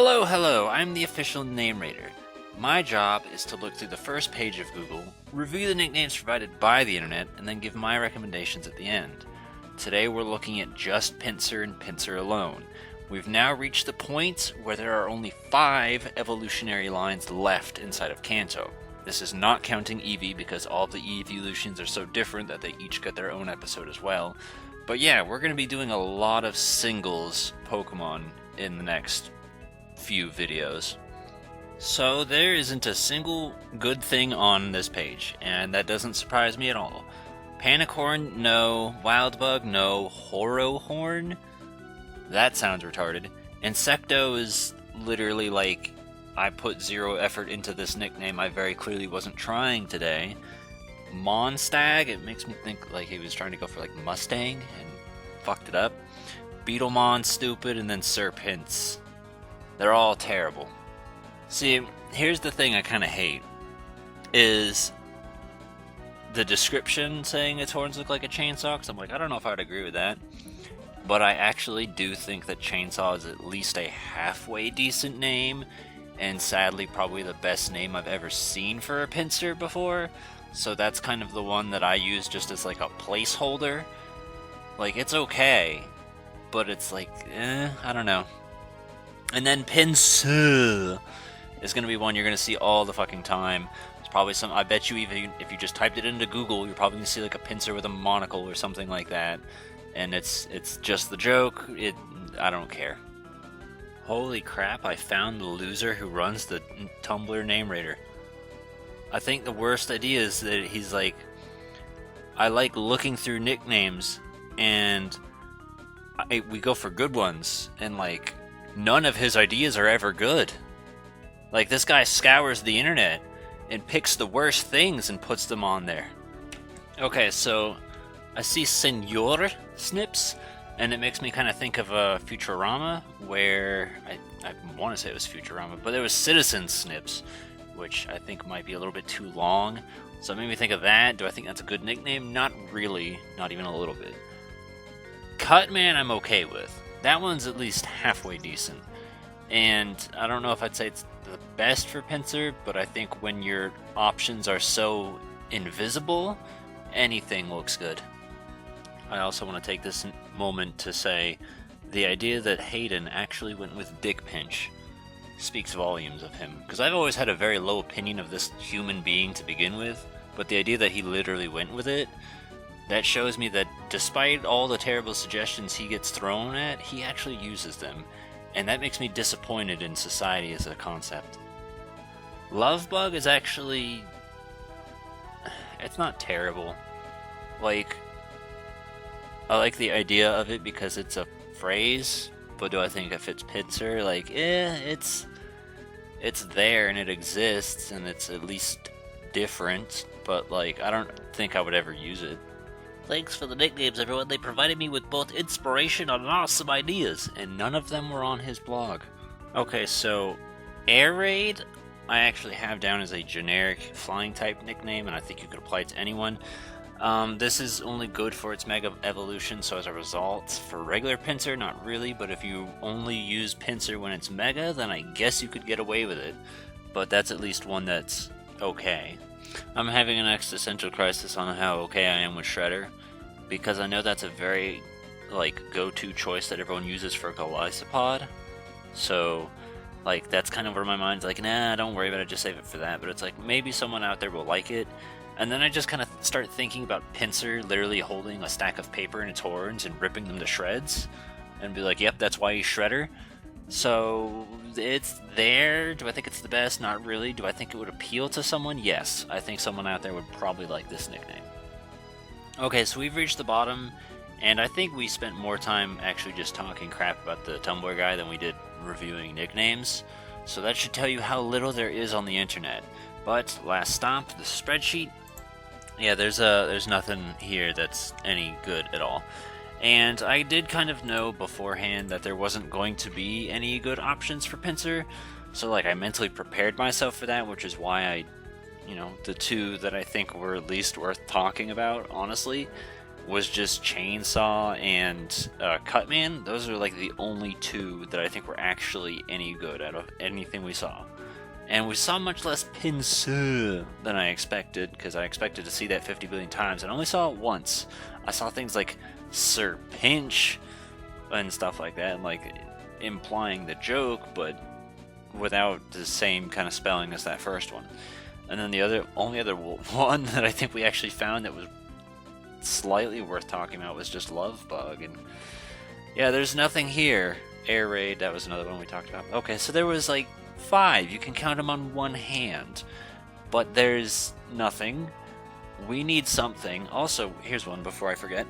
Hello, I'm the official name raider. My job is to look through the first page of Google, review the nicknames provided by the internet, and then give my recommendations at the end. Today we're looking at just Pinsir and Pinsir alone. We've now reached the point where there are only 5 evolutionary lines left inside of Kanto. This is not counting Eevee because all the evolutions are so different that they each get their own episode as well. But yeah, we're going to be doing a lot of singles Pokemon in the next few videos. So there isn't a single good thing on this page, and that doesn't surprise me at all. Panicorn, no. Wildbug, no. Horohorn? That sounds retarded. Insecto is literally like, I put 0 effort into this nickname, I very clearly wasn't trying today. Mondstag, it makes me think like he was trying to go for like Mustang and fucked it up. Beetlemon, stupid, and then Serpents. They're all terrible. See, here's the thing I kind of hate, is the description saying its horns look like a chainsaw, because I'm like, I don't know if I would agree with that. But I actually do think that Chainsaw is at least a halfway decent name, and sadly probably the best name I've ever seen for a Pinsir before. So that's kind of the one that I use just as like a placeholder. Like, it's okay, but it's like, I don't know. And then Pinsir is going to be one you're going to see all the fucking time. It's probably some, I bet you even if you just typed it into Google, you're probably going to see like a Pinsir with a monocle or something like that. And it's just the joke. I don't care. Holy crap, I found the loser who runs the Tumblr name raider. I think the worst idea is that he's like, I like looking through nicknames and we go for good ones, and like none of his ideas are ever good. Like, this guy scours the internet and picks the worst things and puts them on there. Okay, so I see Senor Snipes, and it makes me kind of think of Futurama, where I want to say it was Futurama, but there was Citizen Snips, which I think might be a little bit too long. So it made me think of that. Do I think that's a good nickname? Not really, not even a little bit. Cutman I'm okay with. That one's at least halfway decent. And I don't know if I'd say it's the best for Pinsir, but I think when your options are so invisible, anything looks good. I also want to take this moment to say the idea that Hayden actually went with Dick Pinch speaks volumes of him, because I've always had a very low opinion of this human being to begin with, but the idea that he literally went with it, that shows me that despite all the terrible suggestions he gets thrown at, he actually uses them, and that makes me disappointed in society as a concept. Lovebug is actually, it's not terrible. Like, I like the idea of it because it's a phrase, but do I think it fits Pinsir? Like, it's there and it exists and it's at least different, but like, I don't think I would ever use it. Thanks for the nicknames, everyone. They provided me with both inspiration and awesome ideas, and none of them were on his blog. Okay, so Air Raid, I actually have down as a generic flying type nickname, and I think you could apply it to anyone. This is only good for its Mega Evolution, so as a result, for regular Pinsir, not really, but if you only use Pinsir when it's Mega, then I guess you could get away with it. But that's at least one that's okay. I'm having an existential crisis on how okay I am with Shredder, because I know that's a very, like, go-to choice that everyone uses for Golisopod. So, like, that's kind of where my mind's like, nah, don't worry about it, just save it for that. But it's like, maybe someone out there will like it. And then I just kind of start thinking about Pinsir literally holding a stack of paper in its horns and ripping them to shreds. And be like, yep, that's why he's Shredder. So, it's there. Do I think it's the best? Not really. Do I think it would appeal to someone? Yes. I think someone out there would probably like this nickname. Okay, so we've reached the bottom, and I think we spent more time actually just talking crap about the Tumblr guy than we did reviewing nicknames. So that should tell you how little there is on the internet. But, last stop, the spreadsheet. Yeah, there's nothing here that's any good at all. And I did kind of know beforehand that there wasn't going to be any good options for Pinsir, so like I mentally prepared myself for that, which is why the two that I think were least worth talking about, honestly, was just Chainsaw and Cutman. Those are like the only two that I think were actually any good out of anything we saw. And we saw much less Pinsir than I expected, because I expected to see that 50 billion times, and I only saw it once. I saw things like Sir Pinch and stuff like that, and like implying the joke, but without the same kind of spelling as that first one. And then the only other one that I think we actually found that was slightly worth talking about was just Love Bug. And yeah, there's nothing here. Air Raid, that was another one we talked about. Okay, so there was like 5. You can count them on one hand. But there's nothing. We need something. Also, here's one before I forget.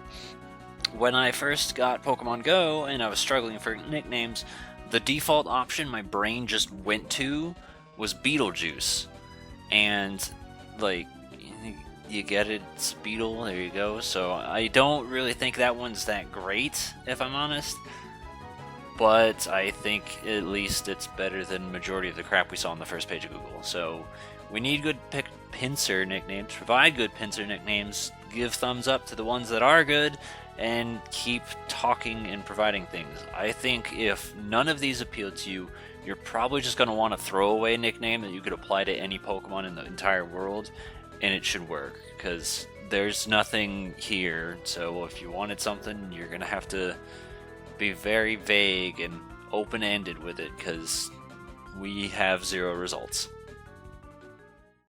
When I first got Pokemon Go and I was struggling for nicknames, the default option my brain just went to was Beetlejuice. And, like, you get it, it's Beetle, there you go. So I don't really think that one's that great, if I'm honest. But I think at least it's better than majority of the crap we saw on the first page of Google. So we need good Pinsir nicknames, provide good Pinsir nicknames, give thumbs up to the ones that are good, and keep talking and providing things. I think if none of these appeal to you, you're probably just going to want to throw away a nickname that you could apply to any Pokemon in the entire world, and it should work, because there's nothing here. So if you wanted something, you're going to have to be very vague and open-ended with it, because we have 0 results.